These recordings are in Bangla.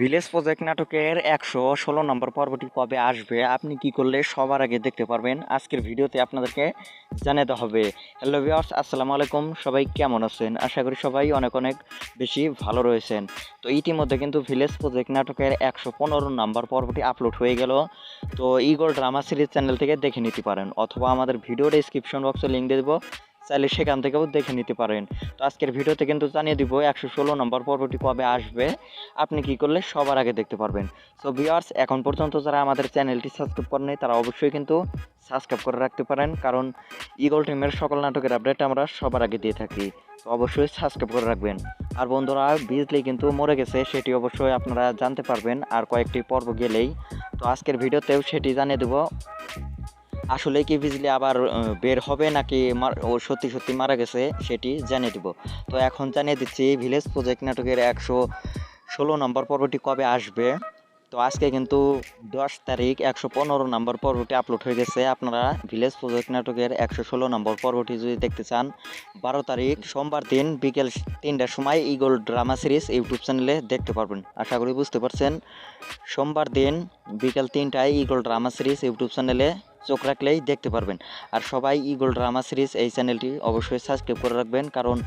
ভিলেজ প্রজেক্ট নাটকের ১১৬ নম্বর পর্বটি কবে আসবে, আপনি কি করলে সবার আগে দেখতে পারবেন, আজকের ভিডিওতে আপনাদেরকে জানাতে হবে। হ্যালো ভিউয়ার্স, আসসালামু আলাইকুম। সবাই কেমন আছেন? আশা করি সবাই অনেক অনেক বেশি ভালো রয়েছেন। তো ইতিমধ্যে কিন্তু ভিলেজ প্রজেক্ট নাটকের ১১৫ নম্বর পর্বটি আপলোড হয়ে গেল। তো ইগল ড্রামা সিরিজ চ্যানেল থেকে দেখে নিতে পারেন, অথবা আমাদের ভিডিও ডেসক্রিপশন বক্সে লিঙ্ক দিয়ে দেবো, চাইলে সেখান থেকেও দেখে নিতে পারেন। তো আজকের ভিডিওতে কিন্তু জানিয়ে দিব ১১৬ নম্বর পর্বটি কবে আসবে, আপনি কি করলে সবার আগে দেখতে পারবেন। সো ভিউয়ার্স, এখন পর্যন্ত যারা আমাদের চ্যানেলটি সাবস্ক্রাইব করেনি তারা অবশ্যই কিন্তু সাবস্ক্রাইব করে রাখতে পারেন, কারণ ইগল টিমের সকল নাটকের আপডেট আমরা সবার আগে দিয়ে থাকি। তো অবশ্যই সাবস্ক্রাইব করে রাখবেন। আর বন্ধুরা, বিজলি কিন্তু মরে গেছে, সেটি অবশ্যই আপনারা জানতে পারবেন আর কয়েকটি পর্ব গেলেই। তো আজকের ভিডিওতেও সেটি জানিয়ে দেবো, আসলে কি বিজলি আবার বের হবে নাকি ও সত্যি সত্যি মারা গেছে, সেটি জানিয়ে দেব। তো এখন জানিয়ে দিচ্ছি ভিলেজ প্রজেক্ট নাটকের ১১৬ নম্বর পর্বটি কবে আসবে। তো আজকে কিন্তু 10 তারিখ ১১৫ নম্বর পর্বটি আপলোড হয়ে গেছে। আপনারা ভিলেজ প্রজেক্ট নাটকের ১১৬ নম্বর পর্বটি যদি দেখতে চান, 12 তারিখ সোমবার দিন বিকেল 3টার সময় ইগল ড্রামা সিরিজ ইউটিউব চ্যানেলে দেখতে পারবেন। আশা করি বুঝতে পারছেন। সোমবার দিন বিকেল 3টায় ইগল ড্রামা সিরিজ ইউটিউব চ্যানেলে চোখ রাখলেই দেখতে পারবেন। আর সবাই ইগল ড্রামা সিরিজ এই চ্যানেলটি অবশ্যই সাবস্ক্রাইব করে রাখবেন, কারণ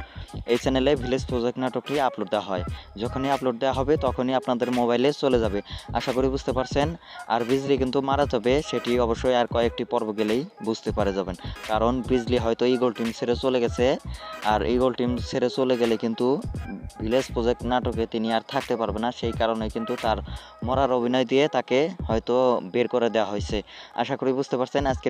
এই চ্যানেলে ভিলেজ প্রজেক্ট নাটকটি আপলোড দেওয়া হয়। যখনই আপলোড দেওয়া হবে তখনই আপনাদের মোবাইলে চলে যাবে। আশা করি বুঝতে পারছেন। আর বিজলি কিন্তু মারা যাবে, সেটি অবশ্যই আর কয়েকটি পর্ব গেলেই বুঝতে পারে যাবেন, কারণ বিজলি হয়তো ইগল টিম ছেড়ে চলে গেছে। আর ইগল টিম ছেড়ে চলে গেলে কিন্তু ভিলেজ প্রজেক্ট নাটকে তিনি আর থাকতে পারবে না, সেই কারণে কিন্তু তার মরার অভিনয় দিয়ে তাকে হয়তো বের করে দেওয়া হয়েছে। আশা করি বুঝতে পারছেন। আজকে